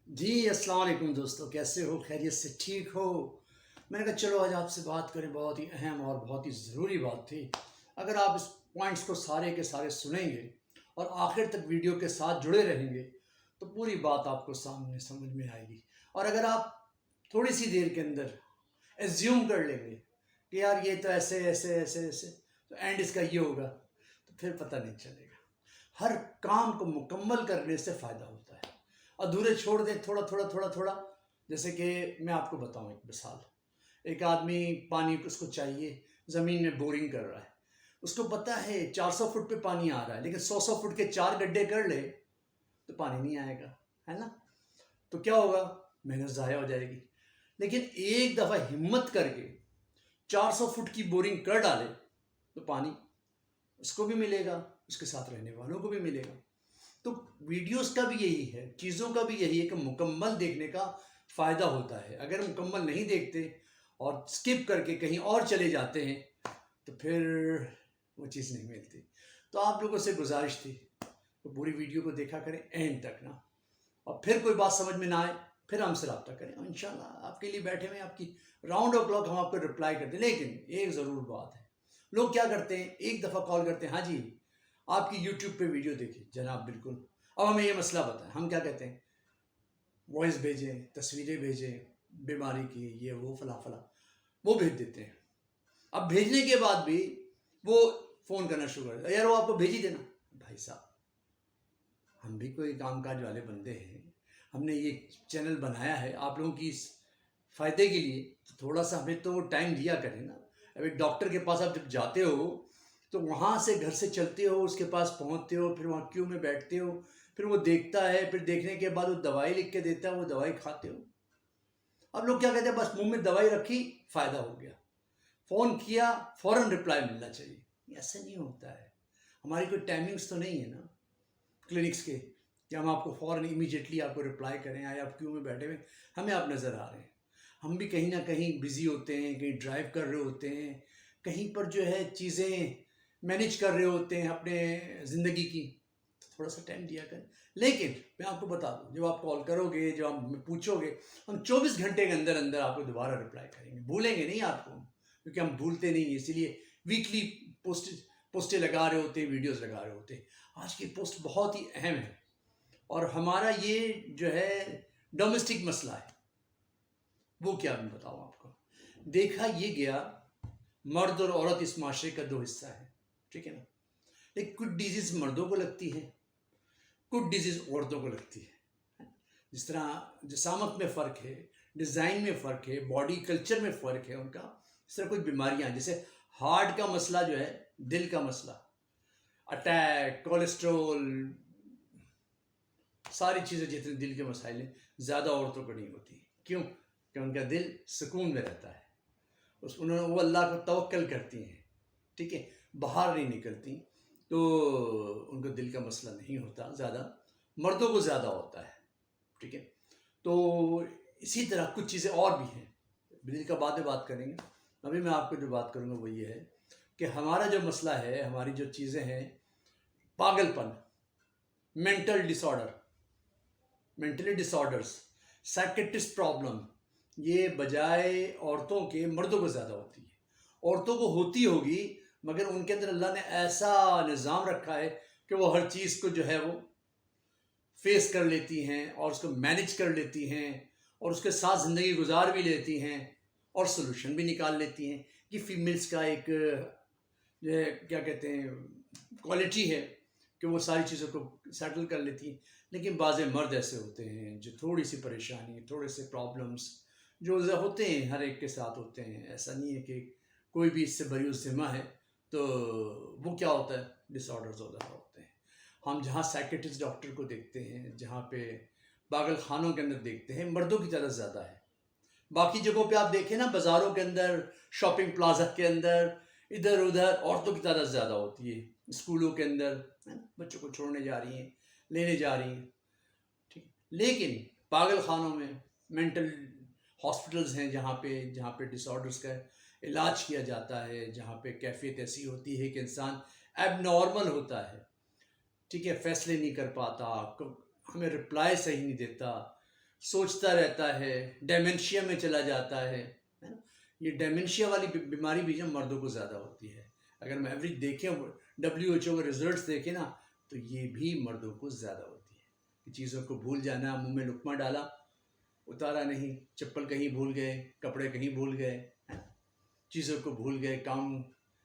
جی السلام علیکم دوستو، کیسے ہو؟ خیریت سے ٹھیک ہو؟ میں نے کہا چلو آج آپ سے بات کریں، بہت ہی اہم اور بہت ہی ضروری بات تھی۔ اگر آپ اس پوائنٹس کو سارے کے سارے سنیں گے اور آخر تک ویڈیو کے ساتھ جڑے رہیں گے تو پوری بات آپ کو سامنے سمجھ میں آئے گی۔ اور اگر آپ تھوڑی سی دیر کے اندر ایزیوم کر لیں گے کہ یار یہ تو ایسے ایسے ایسے ایسے، تو اینڈ اس کا یہ ہوگا، تو پھر پتہ نہیں چلے گا۔ ہر کام کو مکمل کرنے سے فائدہ ہوتا ہے، ادھورے چھوڑ دیں تھوڑا تھوڑا تھوڑا تھوڑا۔ جیسے کہ میں آپ کو بتاؤں ایک مثال، ایک آدمی پانی اس کو چاہیے، زمین میں بورنگ کر رہا ہے، اس کو پتہ ہے 400 فٹ پہ پانی آ رہا ہے، لیکن 100 فٹ کے 4 گڈھے کر لے تو پانی نہیں آئے گا، ہے نا؟ تو کیا ہوگا؟ محنت ضائع ہو جائے گی۔ لیکن ایک دفعہ ہمت کر کے 400 فٹ کی بورنگ کر ڈالے تو پانی اس کو بھی ملے گا، اس کے ساتھ رہنے والوں کو بھی ملے گا۔ تو ویڈیوز کا بھی یہی ہے، چیزوں کا بھی یہی ہے کہ مکمل دیکھنے کا فائدہ ہوتا ہے۔ اگر مکمل نہیں دیکھتے اور سکپ کر کے کہیں اور چلے جاتے ہیں تو پھر وہ چیز نہیں ملتی۔ تو آپ لوگوں سے گزارش تھی کہ پوری ویڈیو کو دیکھا کریں اینڈ تک نا، اور پھر کوئی بات سمجھ میں نہ آئے پھر ہم سے رابطہ کریں، انشاءاللہ آپ کے لیے بیٹھے ہوئے ہیں، آپ کی راؤنڈ او کلاک ہم آپ کو رپلائی کرتے ہیں۔ لیکن ایک ضرور بات ہے، لوگ کیا کرتے ہیں، ایک دفعہ کال کرتے ہیں، ہاں جی آپ کی یوٹیوب پہ ویڈیو دیکھی جناب، بالکل اب ہمیں یہ مسئلہ بتائیں۔ ہم کیا کہتے ہیں، وائس بھیجیں، تصویریں بھیجیں، بیماری کی یہ وہ فلاں فلاں، وہ بھیج دیتے ہیں۔ اب بھیجنے کے بعد بھی وہ فون کرنا شروع کر دیتا ہے، یار وہ آپ کو بھیجی دینا۔ بھائی صاحب، ہم بھی کوئی کام کاج والے بندے ہیں، ہم نے یہ چینل بنایا ہے آپ لوگوں کی فائدے کے لیے، تو تھوڑا سا ہمیں تو ٹائم دیا کریں نا۔ اب ایک ڈاکٹر کے پاس آپ جب جاتے ہو تو وہاں سے گھر سے چلتے ہو، اس کے پاس پہنچتے ہو، پھر وہاں کیو میں بیٹھتے ہو، پھر وہ دیکھتا ہے، پھر دیکھنے کے بعد وہ دوائی لکھ کے دیتا ہے، وہ دوائی کھاتے ہو۔ اب لوگ کیا کہتے ہیں، بس منہ میں دوائی رکھی فائدہ ہو گیا، فون کیا فوراً رپلائی ملنا چاہیے۔ ایسا نہیں ہوتا ہے، ہماری کوئی ٹائمنگز تو نہیں ہے نا کلینکس کے کہ ہم آپ کو فوراً امیجیٹلی آپ کو رپلائی کریں، آئے آپ کیوں میں بیٹھے ہوئے ہمیں آپ نظر آ رہے ہیں۔ ہم بھی کہیں نہ کہیں بزی ہوتے ہیں، کہیں ڈرائیو کر رہے ہوتے ہیں، کہیں پر جو ہے چیزیں مینیج کر رہے ہوتے ہیں اپنے زندگی کی، تھوڑا سا ٹائم دیا کریں۔ لیکن میں آپ کو بتا دوں، جب آپ کال کرو گے، جب آپ پوچھو گے، ہم 24 گھنٹے کے اندر اندر آپ کو دوبارہ رپلائی کریں گے، بھولیں گے نہیں آپ کو، کیونکہ ہم بھولتے نہیں ہیں، اسی لیے ویکلی پوسٹیں لگا رہے ہوتے ہیں، ویڈیوز لگا رہے ہوتے ہیں۔ آج کی پوسٹ بہت ہی اہم ہے، اور ہمارا یہ جو ہے ڈومیسٹک مسئلہ ہے، وہ کیا میں بتاؤں آپ کو۔ دیکھا یہ گیا، مرد اور عورت اس معاشرے کا دو حصہ ہے، ٹھیک ہے نا؟ لیکن کچھ ڈیزیز مردوں کو لگتی ہے، کچھ ڈیزیز عورتوں کو لگتی ہے۔ جس طرح جسامت میں فرق ہے، ڈیزائن میں فرق ہے، باڈی کلچر میں فرق ہے ان کا، اس طرح کچھ بیماریاں ہیں، جیسے ہارٹ کا مسئلہ جو ہے، دل کا مسئلہ، اٹیک، کولیسٹرول، ساری چیزیں جتنے دل کے مسائل ہیں زیادہ عورتوں کو نہیں ہوتی۔ کیوں؟ کہ ان کا دل سکون میں رہتا ہے، وہ اللہ کو توکل کرتی ہیں، ٹھیک ہے، باہر نہیں نکلتی، تو ان کو دل کا مسئلہ نہیں ہوتا زیادہ، مردوں کو زیادہ ہوتا ہے، ٹھیک ہے۔ تو اسی طرح کچھ چیزیں اور بھی ہیں، دل کا بعد میں بات کریں گے۔ ابھی میں آپ کو جو بات کروں گا وہ یہ ہے کہ ہمارا جو مسئلہ ہے، ہماری جو چیزیں ہیں، پاگل پن، مینٹل ڈس آرڈر، مینٹلی ڈس آرڈرس، سائکٹرسٹ پرابلم، یہ بجائے عورتوں کے مردوں کو زیادہ ہوتی ہے۔ عورتوں کو ہوتی ہوگی، مگر ان کے اندر اللہ نے ایسا نظام رکھا ہے کہ وہ ہر چیز کو جو ہے وہ فیس کر لیتی ہیں، اور اس کو مینیج کر لیتی ہیں، اور اس کے ساتھ زندگی گزار بھی لیتی ہیں، اور سلوشن بھی نکال لیتی ہیں۔ یہ فیمیلز کا ایک جو ہے کیا کہتے ہیں کوالٹی ہے کہ وہ ساری چیزوں کو سیٹل کر لیتی ہیں۔ لیکن بعض مرد ایسے ہوتے ہیں جو تھوڑی سی پریشانی، تھوڑے سے پرابلمس جو ہوتے ہیں، ہر ایک کے ساتھ ہوتے ہیں، ایسا نہیں ہے کہ کوئی بھی اس سے بری الذمہ ہے۔ تو وہ کیا ہوتا ہے، ڈس آرڈرز ہوتے ہیں۔ ہم جہاں سائکٹرسٹ ڈاکٹر کو دیکھتے ہیں، جہاں پہ پاگل خانوں کے اندر دیکھتے ہیں، مردوں کی تعداد زیادہ ہے۔ باقی جگہوں پہ آپ دیکھیں نا، بازاروں کے اندر، شاپنگ پلازا کے اندر، ادھر ادھر عورتوں کی تعداد زیادہ ہوتی ہے۔ اسکولوں کے اندر بچوں کو چھوڑنے جا رہی ہیں، لینے جا رہی ہیں، ٹھیک۔ لیکن پاگل خانوں میں، مینٹل ہاسپٹلز ہیں جہاں پہ ڈس آرڈرز کا علاج کیا جاتا ہے، جہاں پہ کیفیت ایسی ہوتی ہے کہ انسان ایب نارمل ہوتا ہے، ٹھیک ہے، فیصلے نہیں کر پاتا، ہمیں رپلائی صحیح نہیں دیتا، سوچتا رہتا ہے، ڈیمنشیا میں چلا جاتا ہے نا؟ یہ ڈیمنشیا والی بیماری بھی جو مردوں کو زیادہ ہوتی ہے. اگر ہم ایوریج دیکھیں، WHO کے ریزلٹس دیکھیں نا، تو یہ بھی مردوں کو زیادہ ہوتی ہے. کہ چیزوں کو بھول جانا، منہ میں لقمہ ڈالا، اتارا نہیں، چپل کہیں بھول گئے، کپڑے کہیں بھول گئے، چیزوں کو بھول گئے، کام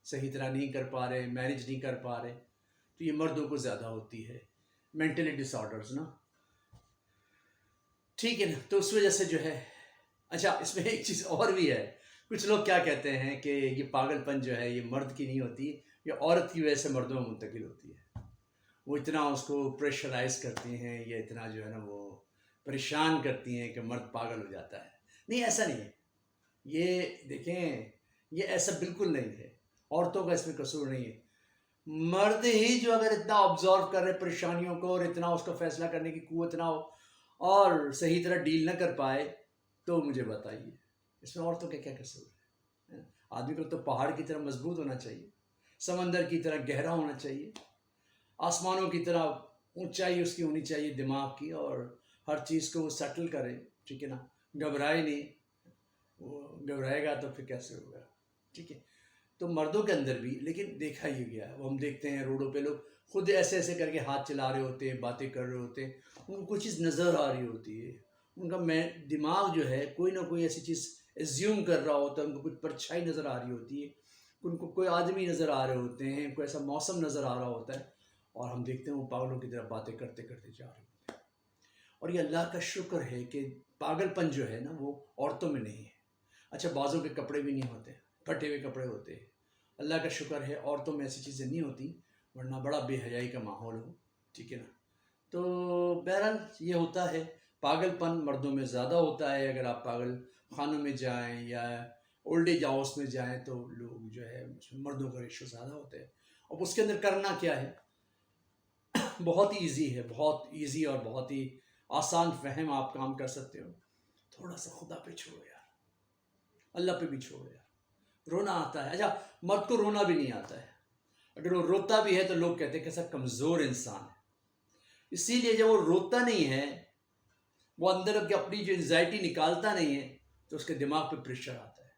صحیح طرح نہیں کر پا رہے، میرج نہیں کر پا رہے، تو یہ مردوں کو زیادہ ہوتی ہے. مینٹلی ڈس آرڈرز نا، ٹھیک ہے نا. تو اس وجہ سے جو ہے، اچھا اس میں ایک چیز اور بھی ہے. کچھ لوگ کیا کہتے ہیں کہ یہ پاگل پن جو ہے یہ مرد کی نہیں ہوتی، یہ عورت کی وجہ سے مردوں میں منتقل ہوتی ہے. وہ اتنا اس کو پریشرائز کرتی ہیں، یا اتنا جو ہے نا وہ پریشان کرتی ہیں کہ مرد پاگل ہو جاتا ہے. نہیں، ایسا نہیں ہے. یہ دیکھیں، یہ ایسا بالکل نہیں ہے. عورتوں کا اس میں قصور نہیں ہے. مرد ہی جو اگر اتنا آبزرو کر رہے پریشانیوں کو، اور اتنا اس کا فیصلہ کرنے کی قوت نہ ہو، اور صحیح طرح ڈیل نہ کر پائے، تو مجھے بتائیے اس میں عورتوں کا کیا قصور ہے؟ آدمی کو تو پہاڑ کی طرح مضبوط ہونا چاہیے، سمندر کی طرح گہرا ہونا چاہیے، آسمانوں کی طرح اونچائی اس کی ہونی چاہیے دماغ کی، اور ہر چیز کو وہ سیٹل کرے، ٹھیک ہے نا، گھبرائے نہیں. وہ گھبرائے گا تو پھر کیسے ہوگا؟ ٹھیک ہے. تو مردوں کے اندر بھی، لیکن دیکھا ہی گیا ہے، وہ ہم دیکھتے ہیں روڈوں پہ لوگ خود ایسے ایسے کر کے ہاتھ چلا رہے ہوتے ہیں، باتیں کر رہے ہوتے ہیں، ان کو کوئی چیز نظر آ رہی ہوتی ہے، ان کا دماغ جو ہے کوئی نہ کوئی ایسی چیز ایزیوم کر رہا ہوتا ہے، ان کو کچھ پرچھائی نظر آ رہی ہوتی ہے، ان کو کوئی آدمی نظر آ رہے ہوتے ہیں، کوئی ایسا موسم نظر آ رہا ہوتا ہے، اور ہم دیکھتے ہیں وہ پاگلوں کی طرح باتیں کرتے کرتے جا رہے ہوتے ہیں. اور یہ اللہ کا شکر ہے کہ پاگل پن جو ہے نا وہ عورتوں میں نہیں ہے. اچھا، بعضوں کے کپڑے بھی نہیں ہوتے، پھٹے ہوئے کپڑے ہوتے ہیں. اللہ کا شکر ہے عورتوں میں ایسی چیزیں نہیں ہوتی، ورنہ بڑا بے حیائی کا ماحول ہو. ٹھیک ہے نا. تو بہرحال یہ ہوتا ہے، پاگل پن مردوں میں زیادہ ہوتا ہے. اگر آپ پاگل خانوں میں جائیں یا اولڈ ایج ہاؤس میں جائیں تو لوگ جو ہے مردوں کا ریشو زیادہ ہوتے ہیں. اب اس کے اندر کرنا کیا ہے؟ بہت ہی ایزی ہے، بہت ایزی اور بہت ہی آسان فہم آپ کام کر سکتے ہو. تھوڑا سا خدا پہ چھوڑو یار، اللہ پہ بھی چھوڑو یار. رونا آتا ہے، اچھا مرد کو رونا بھی نہیں آتا ہے. اگر وہ روتا بھی ہے تو لوگ کہتے ہیں کیسا کمزور انسان ہے. اسی لیے جب وہ روتا نہیں ہے، وہ اندر کی اپنی جو انزائٹی نکالتا نہیں ہے، تو اس کے دماغ پہ پریشر آتا ہے،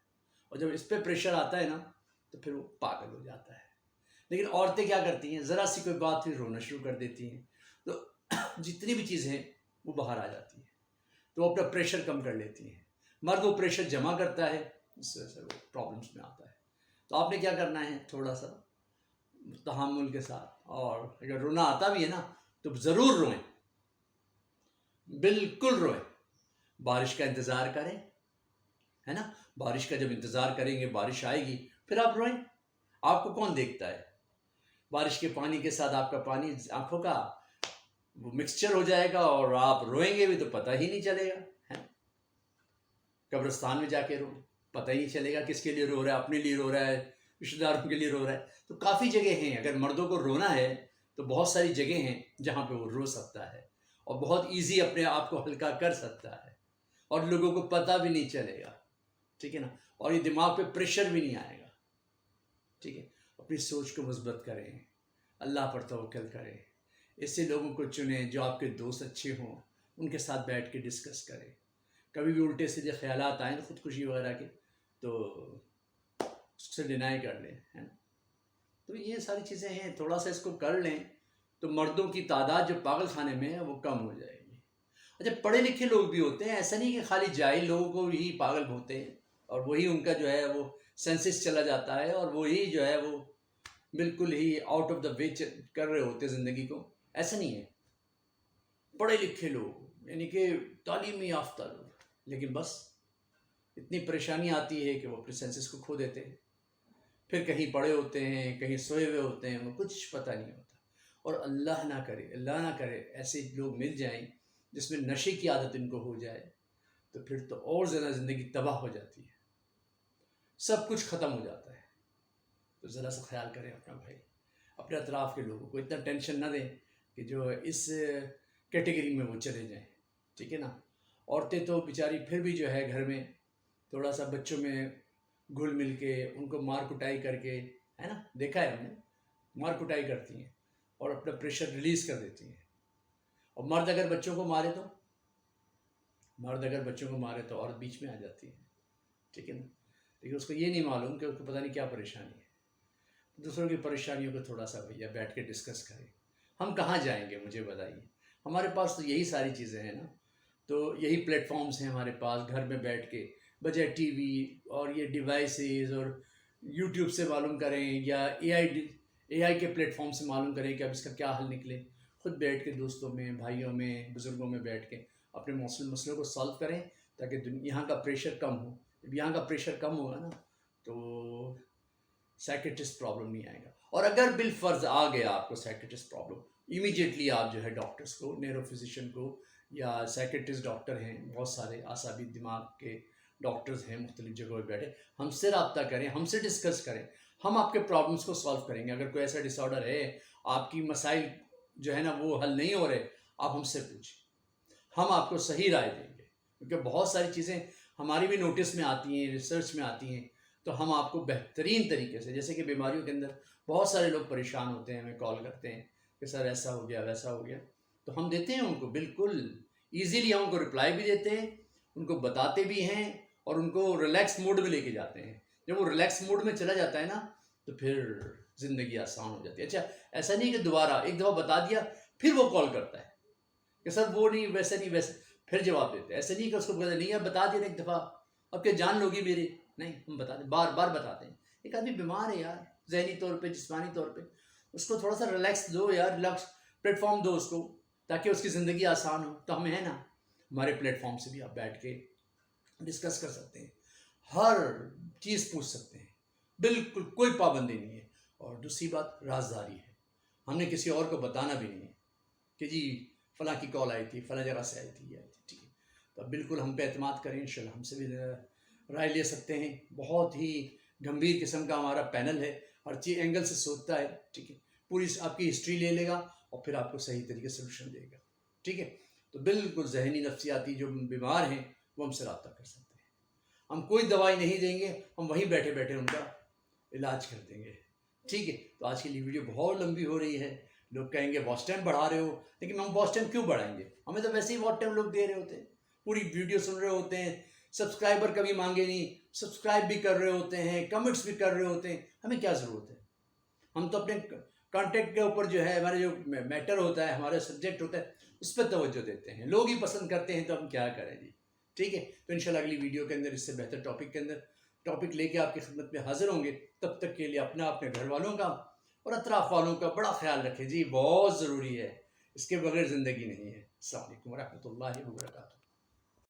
اور جب اس پہ پریشر آتا ہے نا تو پھر وہ پاگل ہو جاتا ہے. لیکن عورتیں کیا کرتی ہیں، ذرا سی کوئی بات پھر رونا شروع کر دیتی ہیں، تو جتنی بھی چیزیں ہیں وہ باہر آ جاتی ہیں، تو وہ اپنا پریشر کم کر لیتی ہیں. مرد وہ پریشر جمع کرتا ہے، اس وجہ سے وہ پرابلمس میں آتا ہے. تو آپ نے کیا کرنا ہے، تھوڑا سا تحمل کے ساتھ، اور اگر رونا آتا بھی ہے نا تو ضرور روئیں، بالکل روئیں. بارش کا انتظار کریں، ہے نا، بارش کا جب انتظار کریں گے بارش آئے گی، پھر آپ روئیں. آپ کو کون دیکھتا ہے؟ بارش کے پانی کے ساتھ آپ کا پانی آنکھوں کا وہ مکسچر ہو جائے گا، اور آپ روئیں گے بھی تو پتہ ہی نہیں چلے گا. قبرستان میں جا کے رو، پتہ ہی نہیں چلے گا کس کے لیے رو رہا ہے، اپنے لیے رو رہا ہے، رشتہ داروں کے لیے رو رہا ہے. تو کافی جگہ ہیں، اگر مردوں کو رونا ہے تو بہت ساری جگہ ہیں جہاں پہ وہ رو سکتا ہے، اور بہت ایزی اپنے آپ کو ہلکا کر سکتا ہے، اور لوگوں کو پتہ بھی نہیں چلے گا. ٹھیک ہے نا. اور یہ دماغ پہ پریشر بھی نہیں آئے گا. ٹھیک ہے. اپنی سوچ کو مثبت کریں، اللہ پر توکل کریں، ایسے لوگوں کو چنیں جو آپ کے دوست اچھے ہوں، ان کے ساتھ بیٹھ کے ڈسکس کریں. کبھی بھی الٹے سیدھے خیالات آئیں خودکشی وغیرہ کے، تو اس سے ڈینائی کر لیں، ہے نا. تو یہ ساری چیزیں ہیں، تھوڑا سا اس کو کر لیں تو مردوں کی تعداد جو پاگل خانے میں ہے وہ کم ہو جائے گی. اچھا، پڑھے لکھے لوگ بھی ہوتے ہیں، ایسا نہیں کہ خالی جاہل لوگوں کو ہی پاگل ہوتے ہیں، اور وہی ان کا جو ہے وہ سینسس چلا جاتا ہے، اور وہی جو ہے وہ بالکل ہی آؤٹ آف دا وے کر رہے ہوتے زندگی کو. ایسا نہیں ہے. پڑھے لکھے لوگ، یعنی کہ تعلیمی یافتہ لوگ، لیکن بس اتنی پریشانی آتی ہے کہ وہ اپنے سینسز کو کھو دیتے ہیں. پھر کہیں پڑے ہوتے ہیں، کہیں سوئے ہوئے ہوتے ہیں، وہ کچھ پتہ نہیں ہوتا. اور اللہ نہ کرے ایسے لوگ مل جائیں جس میں نشے کی عادت ان کو ہو جائے، تو پھر تو اور زیادہ زندگی تباہ ہو جاتی ہے، سب کچھ ختم ہو جاتا ہے. تو ذرا سا خیال کریں اپنا بھائی، اپنے اطراف کے لوگوں کو اتنا ٹینشن نہ دیں کہ جو اس کیٹیگری میں وہ چلے جائیں. ٹھیک ہے نا. عورتیں تو بیچاری پھر بھی جو ہے گھر میں تھوڑا سا بچوں میں گھل مل کے ان کو مار کٹائی کر کے، ہے نا، دیکھا ہے ہم نے، مار کٹائی کرتی ہیں اور اپنا پریشر ریلیز کر دیتی ہیں. اور مرد اگر بچوں کو مارے تو مرد اگر بچوں کو مارے تو عورت بیچ میں آ جاتی ہے، ٹھیک ہے نا، لیکن اس کو یہ نہیں معلوم کہ اس کو پتہ نہیں کیا پریشانی ہے۔ دوسروں کی پریشانیوں کو تھوڑا سا بھیا بیٹھ کے ڈسکس کریں۔ ہم کہاں جائیں گے مجھے بتائیے، ہمارے پاس تو یہی ساری چیزیں ہیں نا، تو یہی پلیٹ فارمز ہیں ہمارے پاس، گھر میں بیٹھ کے بجائے ٹی وی اور یہ ڈیوائسیز اور یوٹیوب سے معلوم کریں یا اے آئی کے پلیٹ فارم سے معلوم کریں کہ اب اس کا کیا حل نکلے، خود بیٹھ کے دوستوں میں، بھائیوں میں، بزرگوں میں بیٹھ کے اپنے مسئلوں کو سالو کریں تاکہ یہاں کا پریشر کم ہو۔ جب یہاں کا پریشر کم ہوگا نا تو سائیکٹرسٹ پرابلم نہیں آئے گا۔ اور اگر بالفرض آ گیا آپ کو سائیکٹرسٹ پرابلم، امیجیٹلی آپ جو ہے ڈاکٹرس کو، نیورو فزیشین کو یا سائیکٹرسٹ ڈاکٹر ہیں بہت سارے، اعصابی دماغ کے ڈاکٹرز ہیں مختلف جگہوں پہ بیٹھے، ہم سے رابطہ کریں، ہم سے ڈسکس کریں، ہم آپ کے پرابلمس کو سالو کریں گے۔ اگر کوئی ایسا ڈس آرڈر ہے، آپ کی مسائل جو ہے نا وہ حل نہیں ہو رہے، آپ ہم سے پوچھیں، ہم آپ کو صحیح رائے دیں گے، کیونکہ بہت ساری چیزیں ہماری بھی نوٹس میں آتی ہیں، ریسرچ میں آتی ہیں، تو ہم آپ کو بہترین طریقے سے، جیسے کہ بیماریوں کے اندر بہت سارے لوگ پریشان ہوتے ہیں، ہمیں کال کرتے ہیں کہ سر ایسا ہو گیا ویسا ہو گیا، تو ہم دیتے ہیں ان کو بالکل ایزیلی، ہم ان کو رپلائی بھی دیتے ہیں، ان کو بتاتے بھی ہیں اور ان کو ریلیکس موڈ میں لے کے جاتے ہیں۔ جب وہ ریلیکس موڈ میں چلا جاتا ہے نا تو پھر زندگی آسان ہو جاتی ہے۔ اچھا ایسا نہیں کہ دوبارہ ایک دفعہ بتا دیا پھر وہ کال کرتا ہے کہ سر وہ نہیں ویسے نہیں ویسے، پھر جواب دیتے ہیں۔ ایسا نہیں کہ اس کو پتا نہیں ہے بتا دیا ایک دفعہ اب کہ جان لوگی میری، نہیں، ہم بتا دیں، بار بار بتاتے ہیں۔ ایک آدمی بیمار ہے یار، ذہنی طور پہ، جسمانی طور پہ، اس کو تھوڑا سا ریلیکس دو یار، ریلیکس پلیٹ فارم دو اس کو تاکہ اس کی زندگی آسان ہو۔ تو ہمیں ہے نا، ہمارے پلیٹ فارم سے بھی آپ بیٹھ کے ڈسکس کر سکتے ہیں، ہر چیز پوچھ سکتے ہیں، بالکل کوئی پابندی نہیں ہے۔ اور دوسری بات رازداری ہے، ہم نے کسی اور کو بتانا بھی نہیں ہے کہ جی فلاں کی کال آئی تھی، فلاں جگہ سے آئی تھی، یہ آئی تھی، ٹھیک ہے؟ تو بالکل ہم پہ اعتماد کریں، انشاءاللہ ہم سے بھی رائے لے سکتے ہیں۔ بہت ہی گمبھیر قسم کا ہمارا پینل ہے، ہر چیز اینگل سے سوچتا ہے، ٹھیک ہے؟ پوری آپ کی ہسٹری لے لے گا اور پھر آپ کو صحیح طریقے سے سلوشن دے گا، ٹھیک ہے؟ تو بالکل ذہنی نفسیاتی جو بیمار ہیں وہ ہم سے رابطہ کر سکتے ہیں، ہم کوئی دوائی نہیں دیں گے، ہم وہیں بیٹھے بیٹھے ان کا علاج کر دیں گے، ٹھیک ہے؟ تو آج کی ویڈیو بہت لمبی ہو رہی ہے، لوگ کہیں گے واچ ٹائم بڑھا رہے ہو، لیکن ہم واچ ٹائم کیوں بڑھائیں گے؟ ہمیں تو ویسے ہی واچ ٹائم لوگ دے رہے ہوتے ہیں، پوری ویڈیو سن رہے ہوتے ہیں، سبسکرائبر کبھی مانگے نہیں، سبسکرائب بھی کر رہے ہوتے ہیں، کمنٹس بھی کر رہے ہوتے ہیں، ہمیں کیا ضرورت ہے؟ ہم تو اپنے کانٹیکٹ کے اوپر جو ہے، ہمارے جو میٹر ہوتا ہے، ہمارا سبجیکٹ ہوتا ہے، اس پہ توجہ دیتے ہیں، لوگ ہی پسند کرتے ہیں تو ہم کیا کریں جی، ٹھیک ہے؟ تو انشاءاللہ اگلی ویڈیو کے اندر اس سے بہتر ٹاپک کے اندر ٹاپک لے کے آپ کی خدمت میں حاضر ہوں گے۔ تب تک کے لیے اپنا، اپنے گھر والوں کا اور اطراف والوں کا بڑا خیال رکھیں جی، بہت ضروری ہے، اس کے بغیر زندگی نہیں ہے۔ السلام علیکم ورحمۃ اللہ وبرکاتہ۔